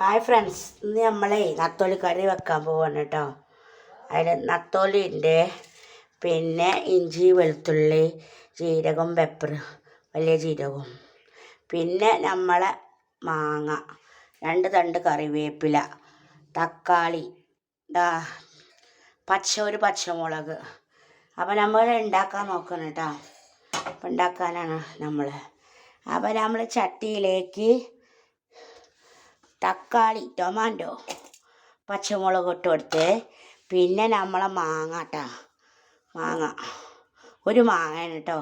Hi friends, ഇന്ന് നമ്മളെ നത്തോലി കറി വെക്കാൻ പോവാണ് കേട്ടോ. അതിൽ നത്തോലി ഉണ്ട്, പിന്നെ ഇഞ്ചി വെളുത്തുള്ളി ജീരകം പെപ്പർ വലിയ ജീരകവും, പിന്നെ നമ്മളെ മാങ്ങ, 2 തണ്ട് കറിവേപ്പില, തക്കാളി, ഒരു പച്ചമുളക്. അപ്പോൾ നമ്മൾ ഉണ്ടാക്കാൻ നോക്കണം കേട്ടോ. അപ്പം ഉണ്ടാക്കാനാണ് നമ്മൾ. അപ്പോൾ നമ്മൾ ചട്ടിയിലേക്ക് തക്കാളി, ടൊമാറ്റോ, പച്ചമുളക് ഇട്ട് കൊടുത്ത്, പിന്നെ നമ്മളെ മാങ്ങ കേട്ടോ, മാങ്ങ ഒരു മാങ്ങയാണ് കേട്ടോ,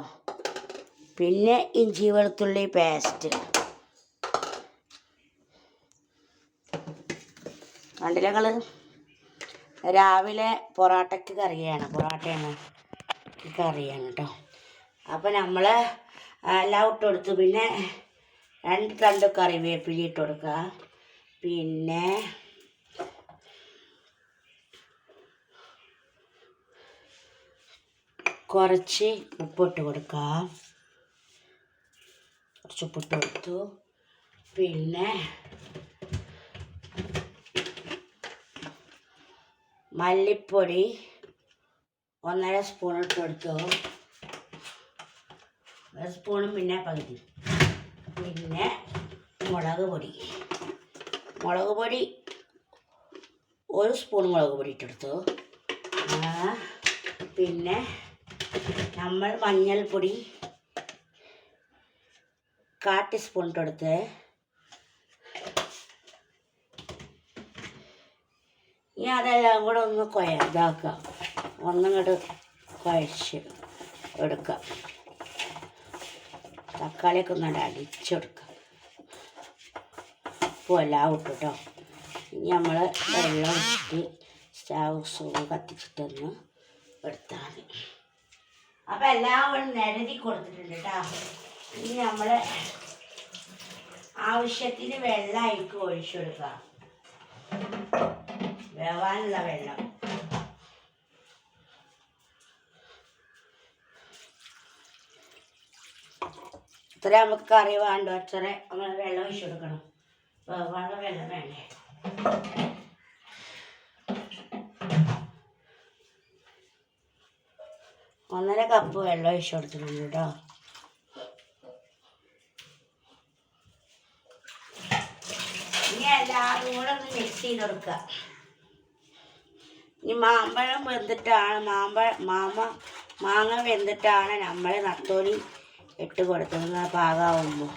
പിന്നെ ഇഞ്ചി വെളുത്തുള്ളി പേസ്റ്റ്. കണ്ടില്ല നിങ്ങൾ? രാവിലെ പൊറോട്ടയ്ക്ക് കറിയാണ് കേട്ടോ. അപ്പോൾ നമ്മൾ എല്ലാം ഇട്ട് കൊടുത്തു. പിന്നെ 2 തണ്ട് കറിവേപ്പില ഇട്ട് കൊടുക്കുക, പിന്നെ കുറച്ച് ഉപ്പിട്ട് കൊടുക്കുക, കുറച്ച് ഉപ്പിട്ട് കൊടുത്തു. പിന്നെ മല്ലിപ്പൊടി 1.5 സ്പൂൺ ഇട്ട് കൊടുത്തു, 1 സ്പൂണും പിന്നെ പകുതി. പിന്നെ മുളക് പൊടി 1 സ്പൂൺ മുളക് പൊടി ഇട്ടെടുത്തു. പിന്നെ നമ്മൾ മഞ്ഞൾപ്പൊടി 1/4 ടീസ്പൂൺ ഇട്ടെടുത്ത്. ഇനി അതെല്ലാം കൂടെ ഒന്ന് ഇതാക്കുക, ഒന്നിങ്ങോട്ട് കുഴച്ച് എടുക്കുക. തക്കാളിയൊക്കെ ഒന്നുകൊണ്ട് അടിച്ചെടുക്കുക. ഉപ്പും എല്ലാം ഇട്ടു കേട്ടോ. ഇനി നമ്മൾ വെള്ളം ഇട്ട് സ്റ്റവ് കത്തിച്ചിട്ടൊന്ന് എടുത്താൽ മതി. അപ്പം എല്ലാം നിരതി കൊടുത്തിട്ടുണ്ട് കേട്ടോ. ഇനി നമ്മൾ ആവശ്യത്തിന് വെള്ളം അതിലേക്ക് ഒഴിച്ചു കൊടുക്കുക, വേവാനുള്ള വെള്ളം. ഇത്ര നമുക്ക് കറി വേണ്ട, അത്ര നമ്മൾ വെള്ളം ഒഴിച്ചു കൊടുക്കണം. വേവാനുള്ള വെള്ളം വേണ്ടേ. 1.5 കപ്പ് വെള്ളം ഒഴിച്ചു കൊടുത്തിട്ടുണ്ട് കേട്ടോ. ഇനി എല്ലാവരും കൂടെ ഒന്ന് മിക്സ് ചെയ്ത് കൊടുക്കുക. ഇനി മാമ്പഴം വെന്തിട്ടാണ് മാങ്ങ വെന്തിട്ടാണ് നമ്മൾ നത്തോലി ഇട്ട് കൊടുക്കുന്നത് പാകമാകുമ്പോൾ.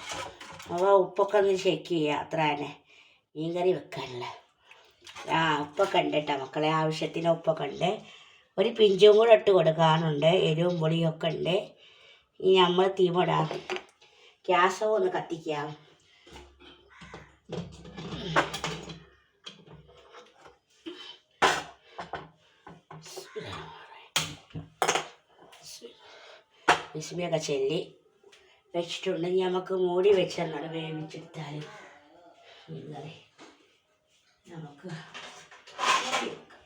അപ്പോൾ ഉപ്പൊക്കെ ഒന്ന് ചെക്ക് ചെയ്യുക, അത്ര തന്നെ. മീൻ കറി വെക്കാനുള്ള ഉപ്പൊക്കെ ഉണ്ട് കേട്ടോ മക്കളെ, ആവശ്യത്തിന് ഉപ്പൊക്കെ ഉണ്ട്. ഒരു പിഞ്ചും കൂടെ ഇട്ട് കൊടുക്കാനുണ്ട്, എരിവും പൊടിയും ഒക്കെ ഉണ്ട്. ഇനി നമ്മൾ തീമിടാം, ഗ്യാസ് ഒന്ന് കത്തിക്കാം. ബിസ്മിയൊക്കെ ചൊല്ലി വെച്ചിട്ടുണ്ട്. ഇനി നമുക്ക് മൂടി വെച്ച് അങ്ങോട്ട് വേവിച്ചെടുത്താൽ മീൻ കറി നമുക്ക് മൂടി വെക്കാം.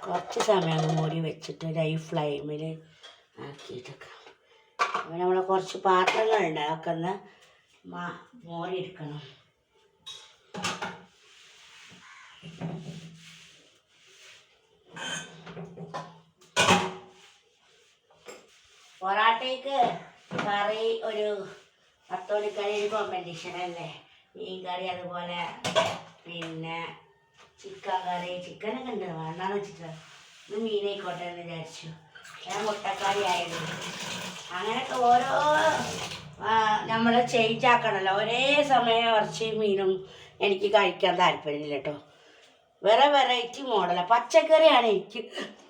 കുറച്ച് സമയം മൂടി വെച്ചിട്ട് ഹൈ ഫ്ലെയിമിൽ ആക്കിയിട്ടൊക്കെ. അപ്പോൾ നമ്മൾ കുറച്ച് പാത്രങ്ങളുണ്ട്, അതൊക്കെ ഒന്ന് മോരിയെടുക്കണം. പൊറാട്ടയ്ക്ക് കറി ഒരു നത്തോലിക്കറി കോമ്പറ്റീഷൻ അല്ലേ. മീൻ കറി അതുപോലെ പിന്നെ ചിക്കൻ കറി, ചിക്കനൊക്കെ ഉണ്ട്, വേണ്ടാന്ന് വെച്ചിട്ട് ഇത് മീനായിക്കോട്ടെ എന്ന് വിചാരിച്ചു. ഞാൻ മുട്ടക്കറി ആയിരുന്നു. അങ്ങനെയൊക്കെ ഓരോ നമ്മൾ ചേഞ്ച് ആക്കണമല്ലോ. ഒരേ സമയം ഇറച്ചി മീനും എനിക്ക് കഴിക്കാൻ താല്പര്യമില്ല കേട്ടോ. വേറെ വെറൈറ്റി മോഡലാണ്. പച്ചക്കറിയാണ് എനിക്ക്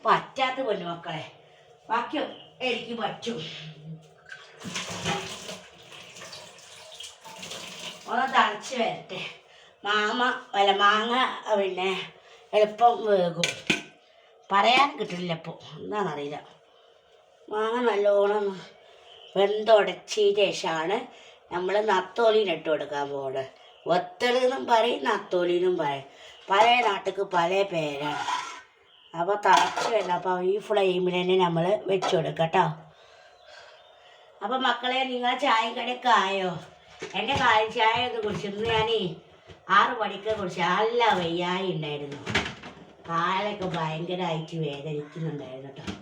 പറ്റാത്ത പൊന്നു മക്കളെ, ബാക്കിയോ എനിക്ക് പറ്റും. ഒന്ന് തളച്ച് വരട്ടെ. മാങ്ങ പിന്നെ എളുപ്പം വേകും, പറയാൻ കിട്ടില്ല ഇപ്പോൾ, എന്താണെന്നറിയില്ല. മാങ്ങ നല്ലോണം വെന്തുടച്ചതിന് ശേഷമാണ് നമ്മൾ നത്തോലിനിട്ട് കൊടുക്കാൻ പോകുന്നത്. വത്തലെന്നും പറയും, നത്തോലിന്നും പറയും. പല നാട്ടിലേക്ക് പല പേരാണ്. അപ്പോൾ തിളച്ച് വരണം. അപ്പോൾ ഈ ഫ്ലെയിമിൽ തന്നെ നമ്മൾ വെച്ച് കൊടുക്കാം കേട്ടോ. അപ്പോൾ മക്കളെ, നിങ്ങൾ ചായയും കടിയൊക്കെ ആയോ? എൻ്റെ കാലി ചായ ഒന്ന് കുടിച്ചിരുന്നു. ഞാൻ 6 മണിക്ക് കുടിച്ച് നല്ല വയ്യായി ഉണ്ടായിരുന്നു. കാലൊക്കെ ഭയങ്കരമായിട്ട് വേദനിക്കുന്നുണ്ടായിരുന്നു കേട്ടോ.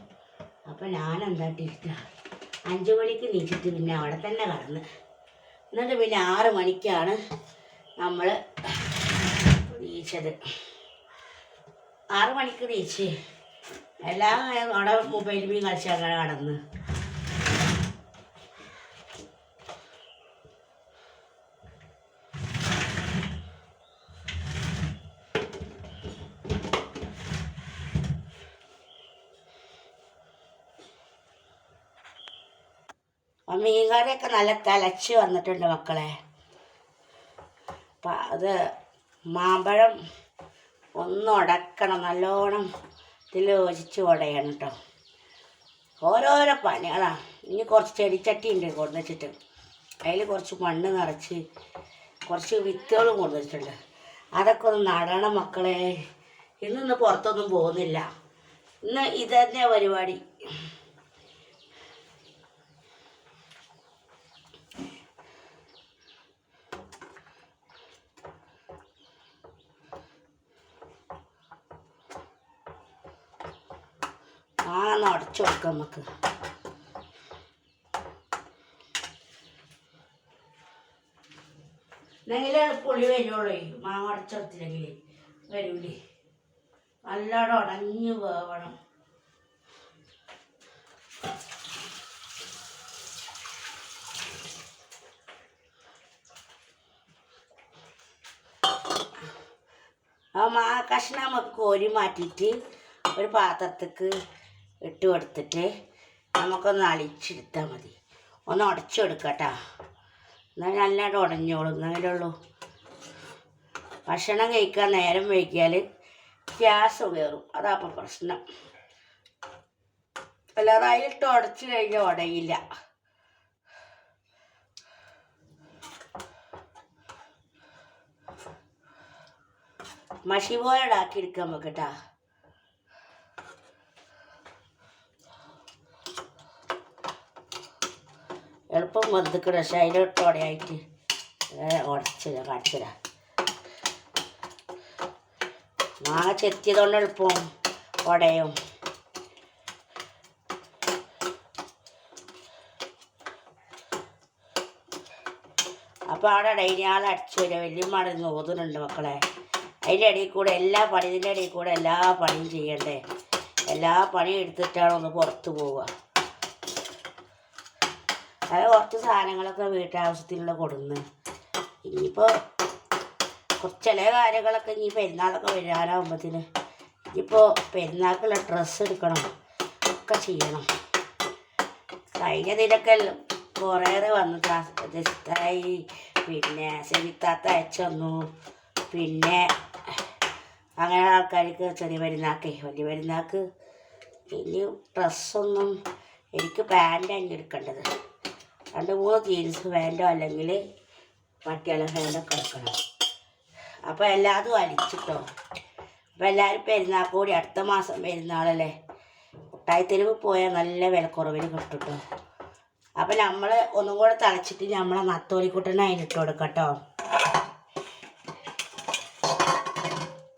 അപ്പോൾ ഞാനെന്താട്ടിട്ട് 5 മണിക്ക് നീച്ചിട്ട് പിന്നെ അവിടെ തന്നെ കടന്ന്, എന്നിട്ട് പിന്നെ 6 മണിക്കാണ് നമ്മൾ നീച്ചത്. 6 മണിക്ക് നീച്ച് എല്ലാം അവിടെ മൊബൈൽ മീൻ കളിച്ച് അങ്ങനെ കടന്ന്. മീൻകറിയൊക്കെ നല്ല തിളച്ച് വന്നിട്ടുണ്ട് മക്കളെ. അപ്പം അത് മാമ്പഴം ഒന്ന് ഉടക്കണം, നല്ലോണം ഇതിൽ യോജിച്ച് ഉടയണം കേട്ടോ. ഓരോരോ പണികളാണ്. ഇനി കുറച്ച് ചെടിച്ചട്ടി ഉണ്ട് കൊണ്ടുവച്ചിട്ട്, അതിൽ കുറച്ച് മണ്ണ് നിറച്ച് കുറച്ച് വിത്തുകളും കൊണ്ടുവച്ചിട്ടുണ്ട്. അതൊക്കെ ഒന്ന് നടണം മക്കളെ. ഇന്ന് പുറത്തൊന്നും പോകുന്നില്ല. ഇന്ന് ഇതന്നെ പരിപാടി. അടച്ചു കൊടുക്കാം നമുക്ക്. എന്നെങ്കിലേ പുളി വരുള്ളൂ. മാങ്ങ അടച്ചെടുത്തില്ലെങ്കിൽ വരൂലേ. നല്ലോണം ഉടഞ്ഞ് വേവണം. ആ മാങ്ങ കഷ്ണം നമുക്ക് കോരി മാറ്റിയിട്ട് ഒരു പാത്രത്തേക്ക് ഇട്ട് കൊടുത്തിട്ട് നമുക്കൊന്ന് അളിച്ചെടുത്താൽ മതി. ഒന്ന് ഉടച്ചെടുക്കാം കേട്ടോ. എന്നാൽ നല്ലതായിട്ട് ഉടഞ്ഞോളും. എന്നാലേ ഉള്ളൂ. ഭക്ഷണം കഴിക്കാൻ നേരം വൈകിയാൽ ഗ്യാസ് കയറും. അതാപ്പം പ്രശ്നം. അല്ലാതെ അതിലിട്ട് ഉടച്ച് കഴിഞ്ഞാൽ ഉടയില്ല. മഷി പോലെ ഇടാക്കിയെടുക്കാൻ നമുക്ക് കേട്ടോ. എളുപ്പം വെറുതെ പക്ഷേ അതിലോട്ട് ഉടയായിട്ട് ഉടച്ചില്ല കാണിച്ചില്ല. മാങ്ങ ചെത്തിയതുകൊണ്ട് എളുപ്പം ഉടയും. അപ്പോൾ അവിടെ ഡൈനി ആൾ അടിച്ചു വരിക. വലിയമ്മ നോതുന്നുണ്ട് മക്കളെ. അതിൻ്റെ ഇടയിൽ കൂടെ ഇതിൻ്റെ ഇടയിൽ കൂടെ എല്ലാ പണിയും ചെയ്യണ്ടേ. എല്ലാ പണിയും എടുത്തിട്ടാണ് ഒന്ന് പുറത്ത് പോവുക. അത് കുറച്ച് സാധനങ്ങളൊക്കെ വീട്ടാവശ്യത്തിനുള്ള കൊടുന്ന്. ഇനിയിപ്പോൾ ചില കാര്യങ്ങളൊക്കെ ഇനി പെരുന്നാളൊക്കെ വരാനാകുമ്പോഴത്തേന് ഇനിയിപ്പോൾ പെരുന്നാൾക്കുള്ള ഡ്രസ്സ് എടുക്കണം, ഒക്കെ ചെയ്യണം. കഴിഞ്ഞതിലൊക്കെ കുറേയേറെ വന്നു. ജസ്തായി പിന്നെ സെമിത്താത്ത അയച്ചു തന്നു. പിന്നെ അങ്ങനെ ആൾക്കാർക്ക് ചെറിയ പെരുന്നാൾക്ക് വലിയ പെരുന്നാൾക്ക് ഇനി ഡ്രസ്സൊന്നും എനിക്ക് പാൻറ്റാണ് എടുക്കേണ്ടത്. 2-3 ജീൻസ് പാൻറ്റോ അല്ലെങ്കിൽ പട്ടിയാള പാൻറ്റൊക്കെ എടുക്കണം. അപ്പോൾ എല്ലാതും അടിച്ചിട്ടോ. അപ്പോൾ എല്ലാവരും പെരുന്നാൾ കൂടി അടുത്ത മാസം പെരുന്നാളല്ലേ. മുട്ടായിത്തെരുവ് പോയാൽ നല്ല വിലക്കുറവിന് കിട്ടും കേട്ടോ. അപ്പം നമ്മൾ ഒന്നും കൂടെ തിളച്ചിട്ട് നമ്മളെ നത്തോലിക്കുട്ടനെ അതിനിട്ട് കൊടുക്കാം കേട്ടോ.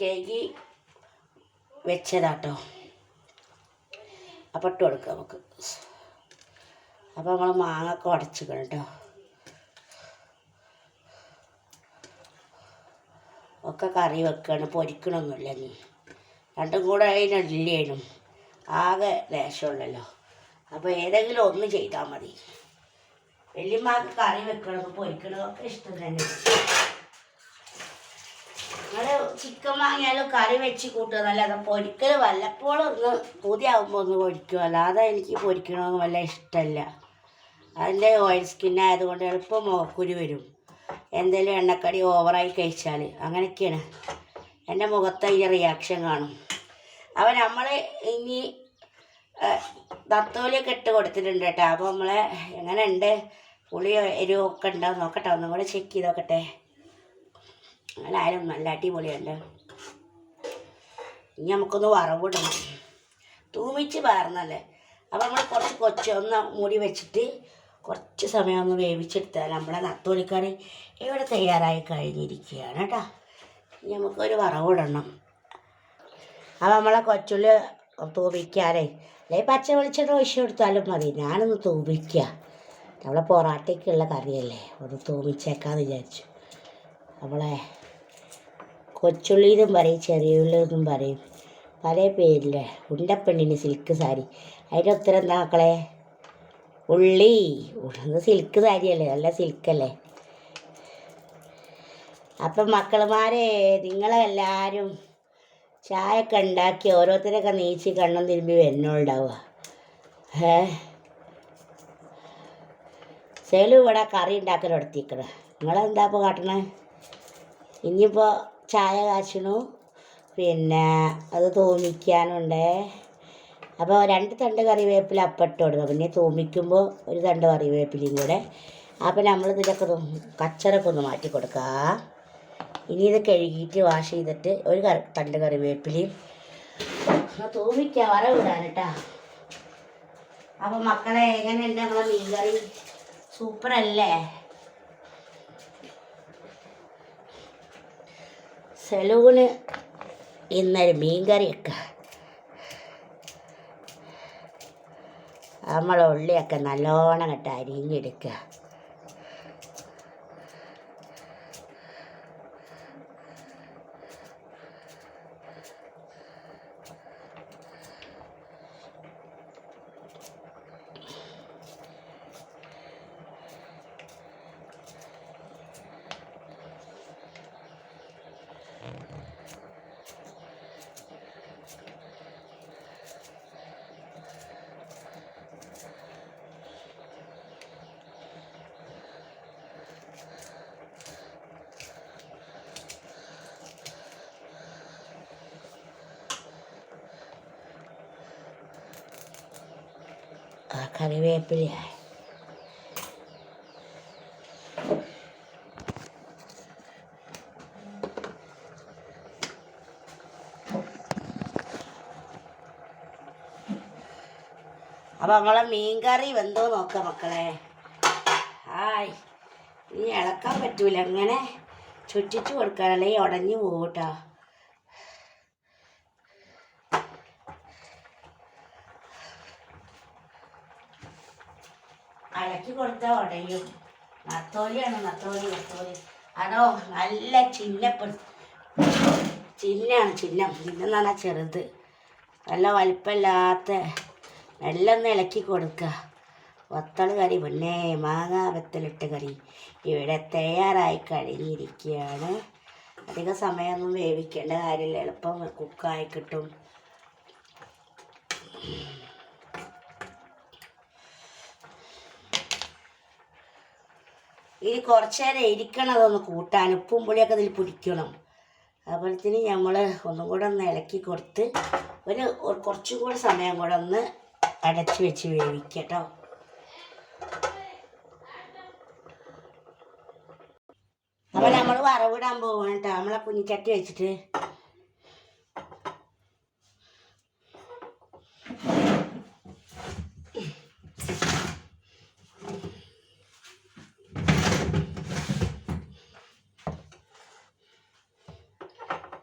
കേക്ക് വെച്ചതാട്ടോ. അപ്പം ഇട്ട് കൊടുക്കാം നമുക്ക്. അപ്പോൾ നമ്മൾ മാങ്ങയൊക്കെ ഉടച്ചിക്കണം കേട്ടോ. ഒക്കെ കറി വെക്കണം, പൊരിക്കണമൊന്നുമില്ല. ഇനി രണ്ടും കൂടെ അതിനില്ലേനും ആകെ ലേശമുള്ളല്ലോ. അപ്പോൾ ഏതെങ്കിലും ഒന്ന് ചെയ്താൽ മതി. വലിയമ്മക്ക് കറി വെക്കണതും പൊരിക്കണതൊക്കെ ഇഷ്ടം തന്നെ. നിങ്ങൾ ചിക്കൻ വാങ്ങിയാലും കറി വെച്ച് കൂട്ടുന്നല്ലാതെ പൊരിക്കൽ വല്ലപ്പോഴും ഒന്ന് പൂതിയാകുമ്പോൾ ഒന്ന് പൊരിക്കും. അല്ലാതെ എനിക്ക് പൊരിക്കണമെന്ന് വല്ല ഇഷ്ടമല്ല. അതിൻ്റെ ഓയിൽ സ്കിന്നായതുകൊണ്ട് എളുപ്പം മുഖക്കുരു വരും. എന്തെങ്കിലും എണ്ണക്കടി ഓവറായി കഴിച്ചാൽ അങ്ങനെയൊക്കെയാണ്. എൻ്റെ മുഖത്ത് അതിൻ്റെ റിയാക്ഷൻ കാണും. അപ്പോൾ നമ്മൾ ഇനി നത്തോലിയൊക്കെ ഇട്ട് കൊടുത്തിട്ടുണ്ട് കേട്ടോ. അപ്പോൾ നമ്മളെ എങ്ങനെയുണ്ട്, പുളി എരിവൊക്കെ ഉണ്ടാവും നോക്കട്ടെ. ഒന്നും കൂടെ ചെക്ക് ചെയ്ത് നോക്കട്ടെ. അങ്ങനെ ആയാലും നല്ല അടിപൊളിയുണ്ട്. ഇനി നമുക്കൊന്ന് വറവിടണം. തൂമിച്ച് പാർന്നല്ലേ. അപ്പോൾ നമ്മൾ കുറച്ച് ഒന്ന് മൂടി വെച്ചിട്ട് കുറച്ച് സമയം ഒന്ന് വേവിച്ചെടുത്താൽ നമ്മളെ നത്തോലിക്കറി ഇവിടെ തയ്യാറായി കഴിഞ്ഞിരിക്കുകയാണ് കേട്ടോ. ഇനി നമുക്കൊരു വറവിടണം. അപ്പോൾ നമ്മളെ കൊച്ചുള്ളി തൂമിക്കാനേ അല്ലെങ്കിൽ പച്ച വെളിച്ചെണ്ണ ഒഴിച്ച് കൊടുത്താലും മതി. ഞാനൊന്ന് തൂമിക്കുക. നമ്മളെ പൊറാട്ടയ്ക്കുള്ള കറിയല്ലേ, ഒന്ന് തൂമിച്ചേക്കാന്ന് വിചാരിച്ചു. നമ്മളെ കൊച്ചുള്ളിയിലും പറയും, ചെറിയ ഉള്ളിന്നും പറയും, പല പേരില്ലേ. ഉണ്ടപ്പെണ്ണിന് സിൽക്ക് സാരി, അതിൻ്റെ ഉത്തരം എന്താ മക്കളെ? ഉള്ളി. ഇത് സിൽക്ക് സാരിയല്ലേ, നല്ല സിൽക്കല്ലേ. അപ്പം മക്കളുമാരെ നിങ്ങളെല്ലാവരും ചായയൊക്കെ ഉണ്ടാക്കി ഓരോരുത്തരൊക്കെ നീച്ച് കണ്ണും തിരുമ്പി വരുന്നുണ്ടാവുക. സെലു ഇവിടെ കറി ഉണ്ടാക്കലെടുത്തിരിക്കണം. നിങ്ങളെന്താ ഇപ്പോൾ കാട്ടണേ? ഇനിയിപ്പോൾ ചായ കാച്ചണു, പിന്നെ അത് തൂമിക്കാനുണ്ട്. അപ്പോൾ 2 തണ്ട് കറിവേപ്പില അപ്പട്ട് കൊടുക്കുക. പിന്നെ തൂമിക്കുമ്പോൾ ഒരു തണ്ട് കറിവേപ്പിലയും കൂടെ. അപ്പോൾ നമ്മൾ ഇതിലൊക്കെ കച്ചറൊക്കെ ഒന്ന് മാറ്റി കൊടുക്കുക. ഇനി ഇത് കഴുകിയിട്ട് വാഷ് ചെയ്തിട്ട് ഒരു തണ്ട് കറിവേപ്പിലയും തൂമിക്കുക, വറവിടാൻ കേട്ടോ. അപ്പോൾ മക്കളെ എങ്ങനെയുണ്ട് നമ്മളെ മീൻകറി? സൂപ്പറല്ലേ? സെലൂന് ഇന്നൊരു മീൻകറിയൊക്കെ നമ്മൾ ഉള്ളിയൊക്കെ നല്ലോണം കേട്ടോ അരിഞ്ഞെടുക്കുക. കറിവേപ്പിലയായി. അപ്പം നമ്മളെ മീൻകറി വെന്തോ നോക്കാം മക്കളെ. ഇനി ഇളക്കാൻ പറ്റൂല, അങ്ങനെ ചുറ്റിച്ച് കൊടുക്കാനല്ലേ ഉടഞ്ഞു പോകട്ടോ. ഇളക്കി കൊടുത്താൽ ഉടയും. നത്തോലിയാണ്, നത്തോലി. അതോ നല്ല ചിഹ്നം. ചിഹ്നം എന്ന് പറഞ്ഞാൽ ചെറുത്, നല്ല വലിപ്പമില്ലാത്ത. എല്ലാം ഒന്ന് ഇളക്കി കൊടുക്കുക. വത്തൾ കറി, പിന്നെ മാങ്ങ വത്തലിട്ട കറി ഇവിടെ തയ്യാറായി കഴിഞ്ഞിരിക്കുകയാണ്. അധികം സമയമൊന്നും വേവിക്കേണ്ട കാര്യമില്ല, എളുപ്പം കുക്കായി കിട്ടും. ഇനി കുറച്ച് നേരം ഇരിക്കണം അതൊന്ന് കൂട്ടാൻ. ഉപ്പും പുളിയൊക്കെ ഇതിൽ പിടിക്കണം. അതുപോലത്തിന് നമ്മൾ ഒന്നും കൂടെ ഒന്ന് ഇളക്കി കൊടുത്ത് കുറച്ചും കൂടെ സമയം കൂടെ ഒന്ന് അടച്ച് വെച്ച് വേവിക്കട്ടോ. അപ്പോൾ നമ്മൾ വറവിടാൻ പോവാണ് കേട്ടോ. നമ്മളെ കുഞ്ഞിച്ചട്ടി വെച്ചിട്ട്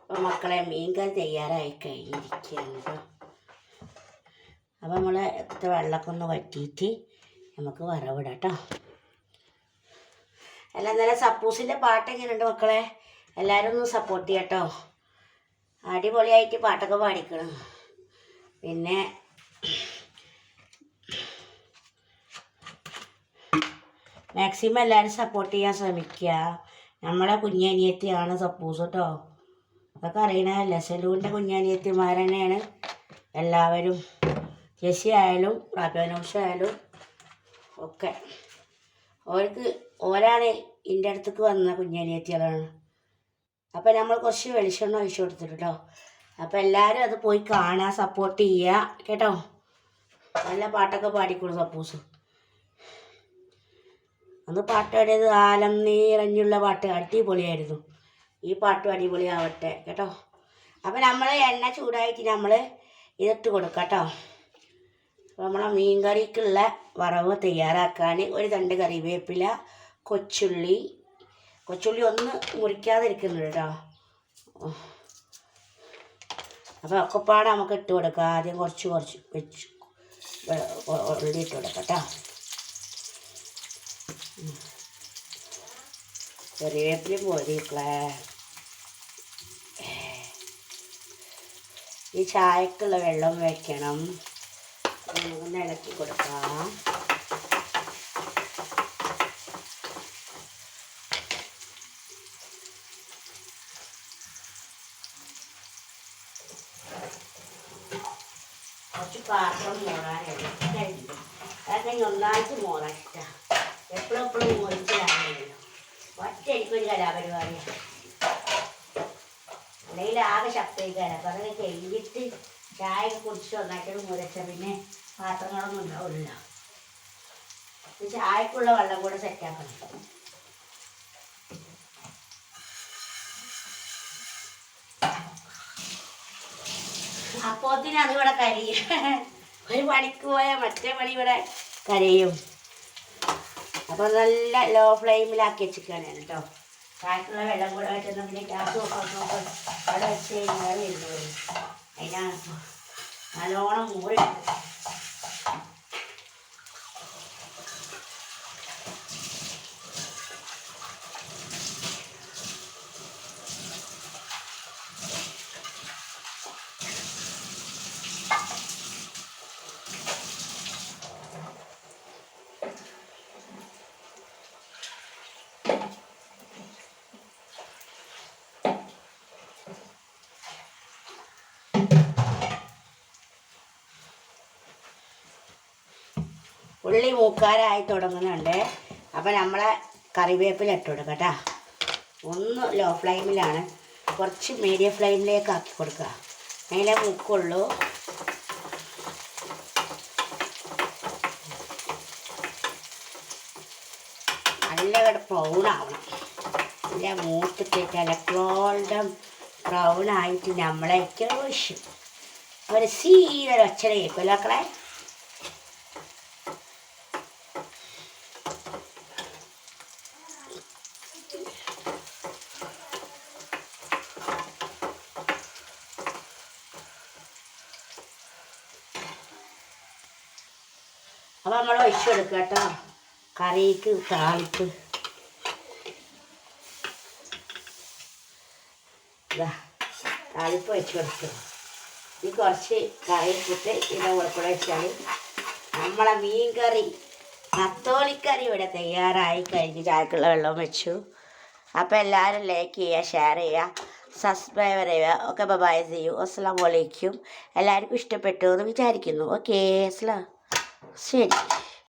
അപ്പോൾ മക്കളെ മീൻകറി തയ്യാറായി കഴിഞ്ഞിരിക്കുകയാണ് കേട്ടോ. അപ്പോൾ നമ്മൾ വെള്ളമൊക്കെ ഒന്ന് വറ്റിയിട്ട് നമുക്ക് വറവിടാം കേട്ടോ. അല്ല, നല്ല സപ്പൂസിൻ്റെ പാട്ട് എങ്ങനെയുണ്ട് മക്കളെ? എല്ലാവരും ഒന്ന് സപ്പോർട്ട് ചെയ്യാം കേട്ടോ. അടിപൊളിയായിട്ട് പാട്ടൊക്കെ പാടിക്കണം. പിന്നെ മാക്സിമം എല്ലാവരും സപ്പോർട്ട് ചെയ്യാൻ ശ്രമിക്കുക. നമ്മളെ കുഞ്ഞനിയത്തിയാണ് സപ്പൂസ് കേട്ടോ. അതൊക്കെ അറിയണമല്ലേ, സെലൂൻ്റെ കുഞ്ഞനിയത്തിമാർ തന്നെയാണ് എല്ലാവരും. ജെസ്സി ആയാലും റാബിയാനൂഷ ആയാലും ഒക്കെ ഓരാണ് എൻ്റെ അടുത്തേക്ക് വന്ന കുഞ്ഞനിയത്തികളാണ്. അപ്പം നമ്മൾ കുറച്ച് വെളിച്ചെണ്ണ ഒഴിച്ചു കൊടുത്തിട്ട് കേട്ടോ. അപ്പം എല്ലാവരും അത് പോയി കാണാൻ സപ്പോർട്ട് ചെയ്യുക കേട്ടോ. നല്ല പാട്ടൊക്കെ പാടിക്കോളൂ സപ്പൂസ്. അന്ന് പാട്ട് പാടിയത് ആലം നീറഞ്ഞുള്ള പാട്ട് അടിപൊളിയായിരുന്നു. ഈ പാട്ടും അടിപൊളിയാവട്ടെ കേട്ടോ. അപ്പം നമ്മൾ എണ്ണ ചൂടായിട്ട് നമ്മൾ ഇതിട്ട് കൊടുക്കാം കേട്ടോ. അപ്പോൾ നമ്മളെ മീൻ കറിക്കുള്ള വറവ് തയ്യാറാക്കാൻ ഒരു തണ്ട് കറിവേപ്പില, കൊച്ചുള്ളി ഒന്ന് മുറിക്കാതിരിക്കുന്നുണ്ട് കേട്ടോ. അപ്പോൾ ഒക്കെപ്പാടെ നമുക്ക് ഇട്ട് കൊടുക്കാം. ആദ്യം കുറച്ച് വെച്ച് ഉള്ളി ഇട്ട് കൊടുക്കാം കേട്ടോ. കറിവേപ്പില പോരിക്കളേ. ഈ ചായക്കുള്ള വെള്ളം വയ്ക്കണം. ഒന്ന് ഇളക്കി കൊടുക്കാം. കുറച്ച് പാത്രം മോറാനുള്ളൂ. അതൊക്കെ ഒന്നായിട്ട് മോറാൻ ഇഷ്ടമാണ്. എപ്പോഴും മോറിച്ചിടാനല്ലോ. ഒറ്റയ്ക്കൊരു കലാപരിപാടിയാണ്. അല്ലെങ്കിൽ ആകെ ശക്തിക്കാണ്. അപ്പം അതൊക്കെ കഴിഞ്ഞിട്ട് ചായ കുടിച്ച് ഒന്നായിട്ട് മുരച്ച പിന്നെ പാത്രങ്ങളൊന്നും ഉണ്ടാവില്ല. ചായക്കുള്ള വെള്ളം കൂടെ സെറ്റാക്കണം. അപ്പോത്തിന് അതിവിടെ കരിയും. ഒരു പണിക്ക് പോയാൽ മറ്റേ പണി ഇവിടെ കരയും. അപ്പോൾ നല്ല ലോ ഫ്ലെയിമിലാക്കി വെച്ചിരിക്കുകയാണ് കേട്ടോ. ചായക്കുള്ള വെള്ളം കൂടെ വെച്ചെന്നാൽ പിന്നെ ഗ്യാസ് നോക്കാം അവിടെ വെച്ച് കഴിഞ്ഞാൽ വരുന്നത്. അതിനാണ് നല്ലോണം മൂറിയിട്ട് ഉള്ളി മൂക്കാരായി തുടങ്ങുന്നുണ്ട്. അപ്പം നമ്മളെ കറിവേപ്പില ഇട്ട് കൊടുക്കാം കേട്ടോ. ഒന്ന് ലോ ഫ്ലെയിമിലാണ്, കുറച്ച് മീഡിയം ഫ്ലെയിമിലേക്ക് ആക്കി കൊടുക്കുക. അതിലെ മൂക്കുള്ളൂ. നല്ല ബ്രൗൺ ആവണം. നല്ല മൂത്തിട്ടേക്കല്ല, ഗോൾഡൻ ബ്രൗൺ ആയിട്ട് നമ്മളേക്ക് ആവശ്യം ഒരു സീരൊരു ഒച്ചട കേൾക്കുമല്ലോ മക്കളെ. അപ്പോൾ നമ്മൾ ഒഴിച്ചു കൊടുക്കുക കേട്ടോ. കറിക്ക് താളിപ്പ് താളിപ്പ് വെച്ച് കൊടുക്കുക. ഈ കുറച്ച് കറി ഇട്ടിട്ട് ഇതിൻ്റെ കൂടെ വെച്ചാൽ നമ്മളെ മീൻ കറി നത്തോലിക്കറി ഇവിടെ തയ്യാറായി കഴിഞ്ഞ് ചായക്കുള്ള വെള്ളം വെച്ചു. അപ്പോൾ എല്ലാവരും ലൈക്ക് ചെയ്യുക, ഷെയർ ചെയ്യുക, സബ്സ്ക്രൈബ് ചെയ്യുക. Okay, bye, see you. അസ്സലാമു അലൈക്കും. എല്ലാവർക്കും ഇഷ്ടപ്പെട്ടു എന്ന് വിചാരിക്കുന്നു. ഓക്കെ, ശരി.